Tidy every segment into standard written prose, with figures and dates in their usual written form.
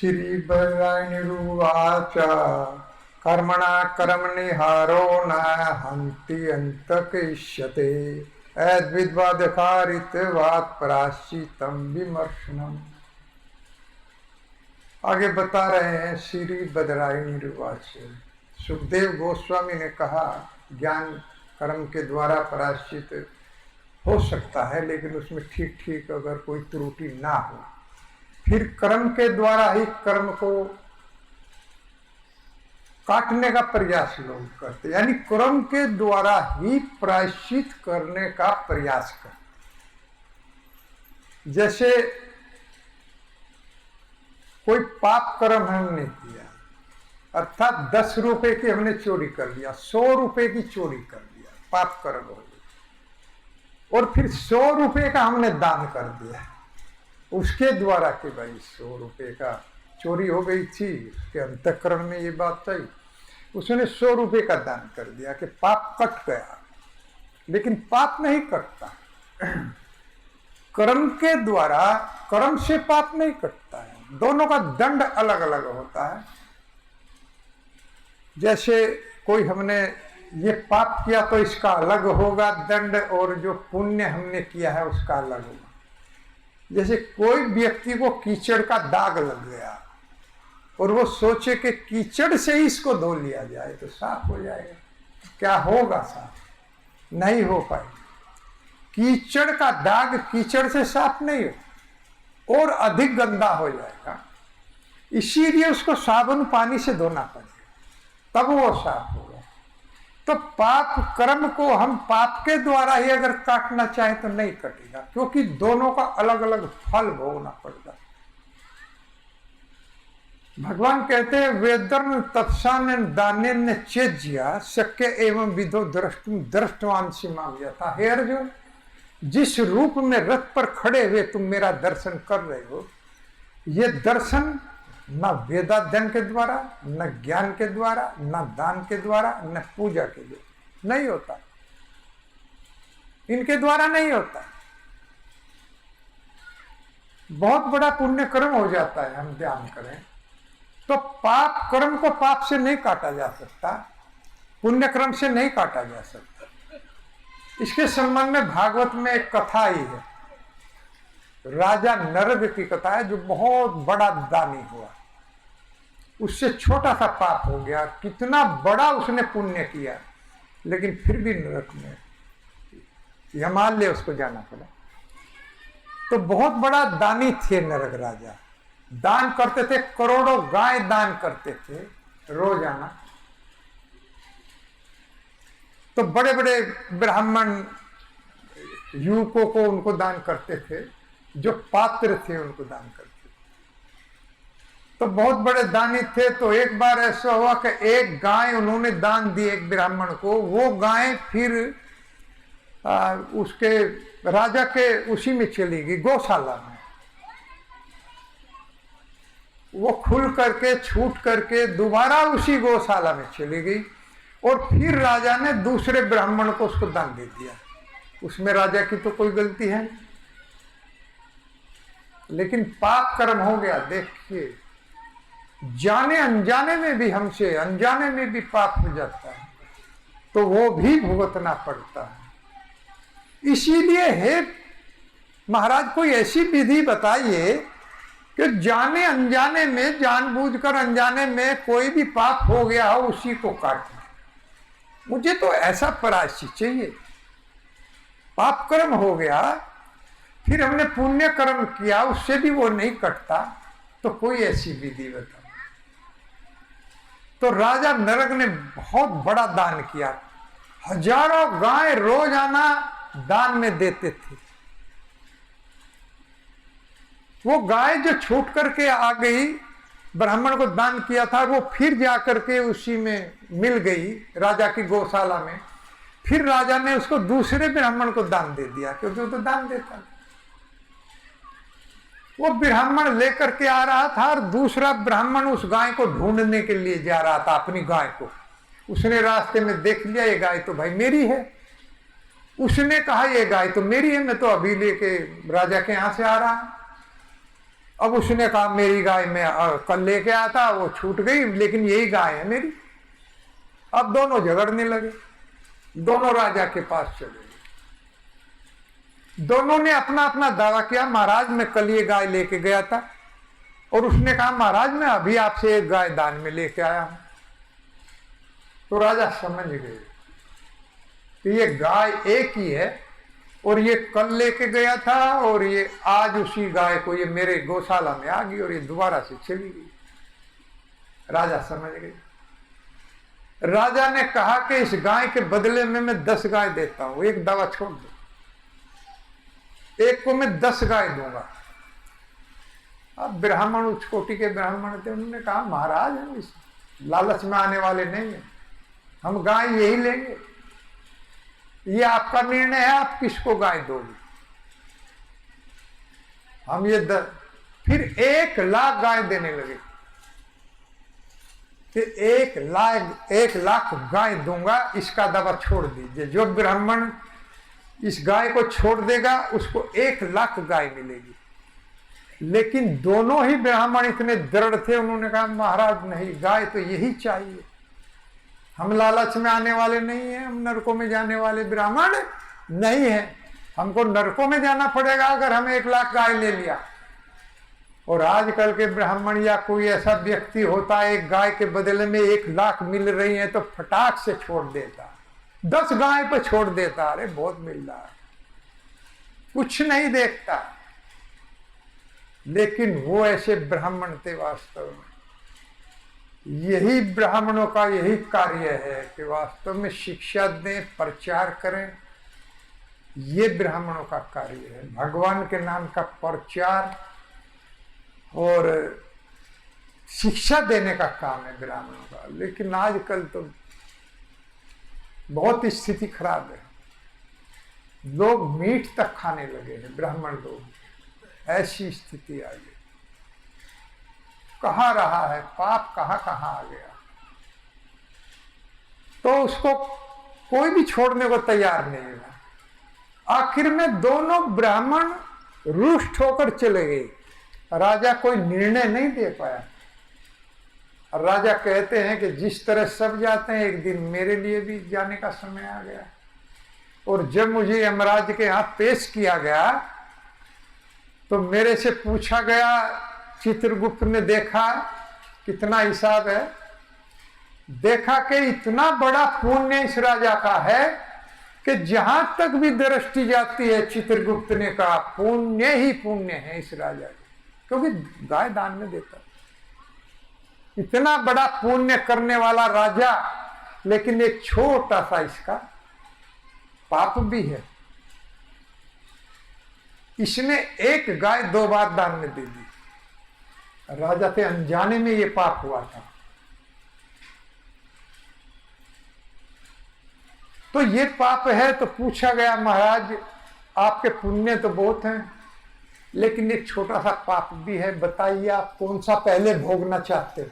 श्रीभद्रायणिरुवाच कर्मणा कर्मणिहारो न हन्ति अन्तकैष्यते ऐद्विद्वादकारित्वात् प्रायश्चित्तं विमर्शनम्। आगे बता रहे हैं श्रीभद्रायणिरुवाच। सुखदेव गोस्वामी ने कहा ज्ञान कर्म के द्वारा प्रायश्चित हो सकता है, लेकिन उसमें ठीक ठीक अगर कोई त्रुटि ना हो, फिर कर्म के द्वारा ही कर्म को काटने का प्रयास लोग करते, यानी कर्म के द्वारा ही प्रायश्चित करने का प्रयास करते। जैसे कोई पाप कर्म हमने किया, अर्थात 10 रुपए की हमने चोरी कर लिया, 100 रुपए की चोरी कर लिया, पाप कर्म हो गया। और फिर 100 रुपए का हमने दान कर दिया, उसके द्वारा कि भाई 100 रुपए का चोरी हो गई थी, उसके अंतःकरण में ये बात आई, उसने 100 रुपए का दान कर दिया कि पाप कट गया। लेकिन पाप नहीं कटता, कर्म के द्वारा, कर्म से पाप नहीं कटता है, दोनों का दंड अलग अलग होता है। जैसे कोई हमने ये पाप किया तो इसका अलग होगा दंड, और जो पुण्य हमने किया है उसका अलग होगा। जैसे कोई व्यक्ति को कीचड़ का दाग लग गया और वो सोचे कि कीचड़ से ही इसको धो लिया जाए तो साफ हो जाएगा, क्या होगा? साफ नहीं हो पाए। कीचड़ का दाग कीचड़ से साफ नहीं हो, और अधिक गंदा हो जाएगा। इसीलिए उसको साबुन पानी से धोना पड़ेगा, तब वो साफ होगा। तो पाप कर्म को हम पाप के द्वारा ही अगर काटना चाहें तो नहीं कटेगा, क्योंकि दोनों का अलग अलग फल भोगना पड़ता है। भगवान कहते हैं वेदर्न तत्सान दान्य चेज्या शक्य एवं विधो दृष्टवान सीमा था। हे अर्जुन, जिस रूप में रथ पर खड़े हुए तुम मेरा दर्शन कर रहे हो, ये दर्शन न वेदाध्ययन के द्वारा, न ज्ञान के द्वारा, न दान के द्वारा, न पूजा के द्वारा नहीं होता, इनके द्वारा नहीं होता। बहुत बड़ा पुण्य कर्म हो जाता है हम ध्यान करें तो। पाप कर्म को पाप से नहीं काटा जा सकता, पुण्य कर्म से नहीं काटा जा सकता। इसके संबंध में भागवत में एक कथा ही है, राजा नरग की कथा है, जो बहुत बड़ा दानी हुआ, उससे छोटा सा पाप हो गया, कितना बड़ा उसने पुण्य किया, लेकिन फिर भी नरक में हिमालय उसको जाना पड़ा। तो बहुत बड़ा दानी थे नरक राजा, दान करते थे, करोड़ों गाय दान करते थे रोजाना। तो बड़े बड़े ब्राह्मण युवकों को उनको दान करते थे, जो पात्र थे उनको दान करते थे। तो बहुत बड़े दानी थे। तो एक बार ऐसा हुआ कि एक गाय उन्होंने दान दी एक ब्राह्मण को, वो गाय फिर उसके राजा के उसी में चली गई, गौशाला में। वो खुल करके छूट करके दोबारा उसी गौशाला में चली गई, और फिर राजा ने दूसरे ब्राह्मण को उसको दान दे दिया। उसमें राजा की तो कोई गलती है नहीं, लेकिन पाप कर्म हो गया। देखिए, जाने अनजाने में भी, हमसे अनजाने में भी पाप हो जाता है, तो वो भी भुगतना पड़ता है। इसीलिए हे महाराज, कोई ऐसी विधि बताइए कि जाने अनजाने में, जानबूझकर अनजाने में कोई भी पाप हो गया हो उसी को काटे। मुझे तो ऐसा प्रायश्चित चाहिए। पाप कर्म हो गया, फिर हमने पुण्य कर्म किया, उससे भी वो नहीं कटता, तो कोई ऐसी विधि बता। तो राजा नरक ने बहुत बड़ा दान किया, हजारों गाय रोजाना दान में देते थे। वो गाय जो छूट करके आ गई, ब्राह्मण को दान किया था, वो फिर जाकर के उसी में मिल गई राजा की गौशाला में। फिर राजा ने उसको दूसरे ब्राह्मण को दान दे दिया, क्योंकि वो तो दान देता था। वो ब्राह्मण लेकर के आ रहा था, और दूसरा ब्राह्मण उस गाय को ढूंढने के लिए जा रहा था, अपनी गाय को। उसने रास्ते में देख लिया, ये गाय तो भाई मेरी है। उसने कहा ये गाय तो मेरी है, मैं तो अभी लेके राजा के यहां से आ रहा हूं। अब उसने कहा मेरी गाय मैं कल लेके आया था, वो छूट गई, लेकिन यही गाय है मेरी। अब दोनों झगड़ने लगे, दोनों राजा के पास चले गए। दोनों ने अपना अपना दावा किया, महाराज मैं कल ये गाय लेके गया था, और उसने कहा महाराज मैं अभी आपसे एक गाय दान में लेके आया हूं। तो राजा समझ गए कि ये गाय एक ही है, और ये कल लेके गया था, और ये आज उसी गाय को ये मेरे गौशाला में आ गई और ये दोबारा से चली गई। राजा समझ गए। राजा ने कहा कि इस गाय के बदले में मैं 10 गाय देता हूं, एक दावा छोड़ दो, एक को मैं 10 गाय दूंगा। अब ब्राह्मण उच्च कोटि के ब्राह्मण थे, उन्होंने कहा महाराज हम इस लालच में आने वाले नहीं है, हम गाय यही लेंगे, ये आपका निर्णय है, आप किसको गाय दोगे। हम ये फिर 1 लाख गाय देने लगे कि 1 लाख गाय दूंगा, इसका दावा छोड़ दीजिए। जो ब्राह्मण इस गाय को छोड़ देगा उसको 1 लाख गाय मिलेगी। लेकिन दोनों ही ब्राह्मण इतने दृढ़ थे, उन्होंने कहा महाराज नहीं, गाय तो यही चाहिए, हम लालच में आने वाले नहीं हैं, हम नरकों में जाने वाले ब्राह्मण नहीं है, हमको नरकों में जाना पड़ेगा अगर हम 1 लाख गाय ले लिया। और आजकल के ब्राह्मण या कोई ऐसा व्यक्ति होता है, एक गाय के बदले में 1 लाख मिल रही है तो फटाक से छोड़ देता, 10 गाय पर छोड़ देता, अरे बहुत मिल रहा है, कुछ नहीं देखता। लेकिन वो ऐसे ब्राह्मण थे वास्तव में। यही ब्राह्मणों का यही कार्य है कि वास्तव में शिक्षा दें, प्रचार करें, ये ब्राह्मणों का कार्य है। भगवान के नाम का प्रचार और शिक्षा देने का काम है ब्राह्मणों का। लेकिन आजकल तो बहुत स्थिति खराब है, लोग मीट तक खाने लगे हैं ब्राह्मण लोग, ऐसी स्थिति आ गई। कहाँ रहा है पाप, कहाँ कहाँ आ गया, तो उसको कोई भी छोड़ने को तैयार नहीं हुआ। आखिर में दोनों ब्राह्मण रुष्ट होकर चले गए, राजा कोई निर्णय नहीं दे पाया। राजा कहते हैं कि जिस तरह सब जाते हैं, एक दिन मेरे लिए भी जाने का समय आ गया। और जब मुझे यमराज के यहाँ पेश किया गया तो मेरे से पूछा गया, चित्रगुप्त ने देखा कितना हिसाब है, देखा कि इतना बड़ा पुण्य इस राजा का है कि जहां तक भी दृष्टि जाती है, चित्रगुप्त ने कहा पुण्य ही पुण्य है इस राजा के, क्योंकि गाय दान में देता। इतना बड़ा पुण्य करने वाला राजा, लेकिन एक छोटा सा इसका पाप भी है। इसने 1 गाय 2 बार दान में दे दी, राजा के अनजाने में ये पाप हुआ था। तो ये पाप है। तो पूछा गया महाराज आपके पुण्य तो बहुत हैं, लेकिन एक छोटा सा पाप भी है, बताइए आप कौन सा पहले भोगना चाहते।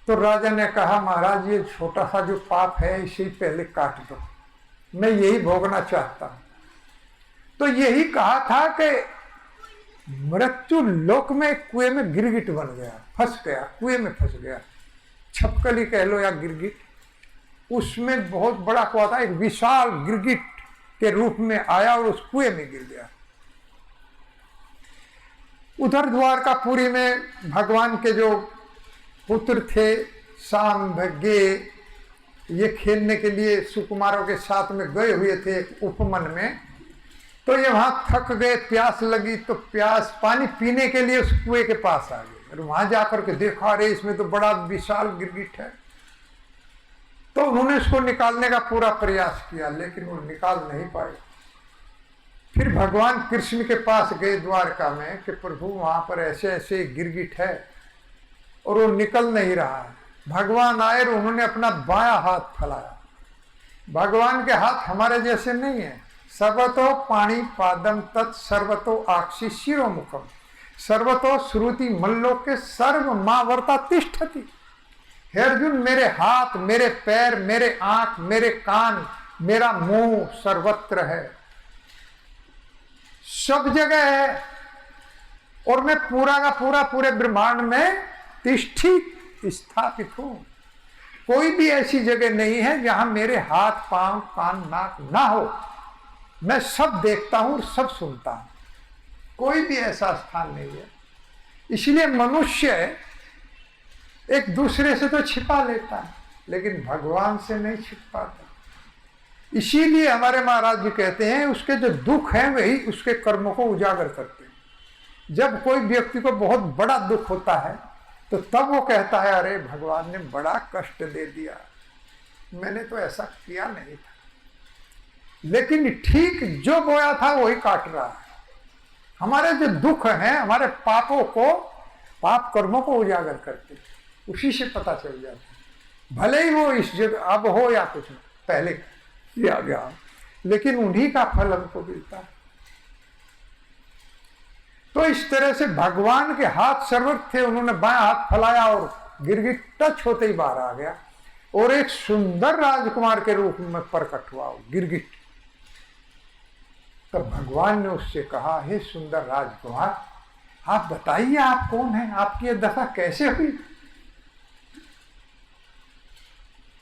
तो राजा ने कहा महाराज ये छोटा सा जो पाप है इसे ही पहले काट दो, मैं यही भोगना चाहता हूं। तो यही कहा था कि मृत्यु लोक में कुएं में गिरगिट बन गया, फंस गया, कुएं में फंस गया, छपकली कह लो या गिरगिट। उसमें बहुत बड़ा कुआं था, एक विशाल गिरगिट के रूप में आया और उस कुएं में गिर गया। उधर द्वारकापुरी में भगवान के जो पुत्र थे सांभगे, ये खेलने के लिए सुकुमारों के साथ में गए हुए थे उपवन में। तो ये वहां थक गए, प्यास लगी, तो प्यास पानी पीने के लिए उस कुएं के पास आ गए। और वहां जाकर के देखा, अरे इसमें तो बड़ा विशाल गिरगिट है। तो उन्होंने उसको निकालने का पूरा प्रयास किया, लेकिन वो निकाल नहीं पाए। फिर भगवान कृष्ण के पास गए द्वारका में कि प्रभु वहां पर ऐसे ऐसे गिरगिट है और वो निकल नहीं रहा है। भगवान आए और उन्होंने अपना बायां हाथ फैलाया। भगवान के हाथ हमारे जैसे नहीं है। सर्वतो पाणी पादम तत् सर्वतो आक्षी शिरोमुखम सर्वतो श्रुति मल्लोके सर्व मावर्ता तिष्ठति। हे अर्जुन, मेरे हाथ, मेरे पैर, मेरे आंख, मेरे कान, मेरा मुंह सर्वत्र है, सब जगह है। और मैं पूरा का पूरा पूरे ब्रह्मांड में तिष्ठित स्थापित हूं। कोई भी ऐसी जगह नहीं है जहां मेरे हाथ पांव कान नाक ना हो। मैं सब देखता हूं और सब सुनता हूं। कोई भी ऐसा स्थान नहीं है। इसलिए मनुष्य एक दूसरे से तो छिपा लेता है, लेकिन भगवान से नहीं छिप पाता। इसीलिए हमारे महाराज जी कहते हैं उसके जो दुख हैं वही उसके कर्मों को उजागर करते हैं। जब कोई व्यक्ति को बहुत बड़ा दुख होता है तो तब वो कहता है अरे भगवान ने बड़ा कष्ट दे दिया, मैंने तो ऐसा किया नहीं था। लेकिन ठीक जो बोया था वही काट रहा है। हमारे जो दुख हैं हमारे पापों को, पाप कर्मों को उजागर करते, उसी से पता चल जाता है। भले ही वो इस जगह अब हो या कुछ पहले किया गया, लेकिन उन्हीं का फल हमको मिलता है। तो इस तरह से भगवान के हाथ सर्वत्र थे, उन्होंने बायां हाथ फैलाया और गिरगिट टच होते ही बाहर आ गया और एक सुंदर राजकुमार के रूप में प्रकट हुआ गिरगिट। तब भगवान ने उससे कहा, हे सुंदर राजकुमार, आप बताइए आप कौन हैं, आपकी यह दशा कैसे हुई?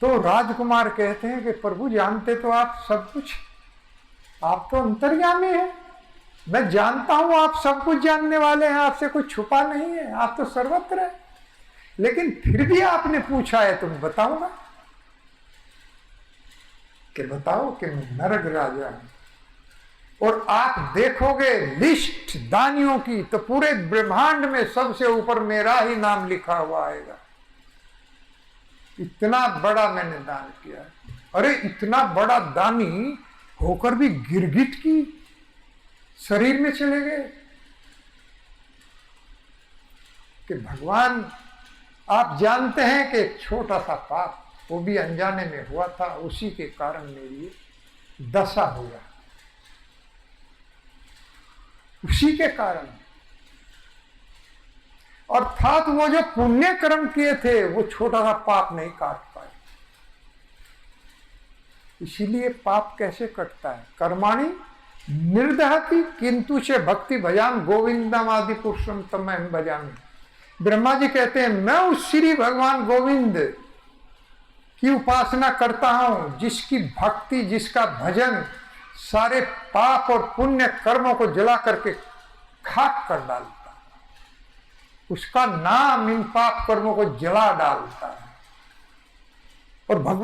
तो राजकुमार कहते हैं कि प्रभु जानते तो आप सब कुछ, आप तो अंतर्यामी हैं, मैं जानता हूं आप सब कुछ जानने वाले हैं, आपसे कुछ छुपा नहीं है, आप तो सर्वत्र है। लेकिन फिर भी आपने पूछा है तो मैं बताऊंगा कि बताओ कि मैं नरक राजा हूं। और आप देखोगे लिस्ट दानियों की तो पूरे ब्रह्मांड में सबसे ऊपर मेरा ही नाम लिखा हुआ आएगा। इतना बड़ा मैंने दान किया। अरे इतना बड़ा दानी होकर भी गिरगिट की शरीर में चले गए कि भगवान आप जानते हैं कि एक छोटा सा पाप वो भी अनजाने में हुआ था, उसी के कारण मेरी दशा हुआ, उसी के कारण। अर्थात वो जो पुण्य कर्म किए थे वो छोटा सा पाप नहीं काट पाए। इसीलिए पाप कैसे कटता है? कर्माणि निर्दहति किंतु च भक्ति भजान गोविंदम आदि पुरुषम तमहं भजामि। ब्रह्मा जी कहते हैं मैं उस श्री भगवान गोविंद की उपासना करता हूं जिसकी भक्ति, जिसका भजन सारे पाप और पुण्य कर्मों को जला करके खाक कर डालता है। उसका नाम इन पाप कर्मों को जला डालता है। और भगवान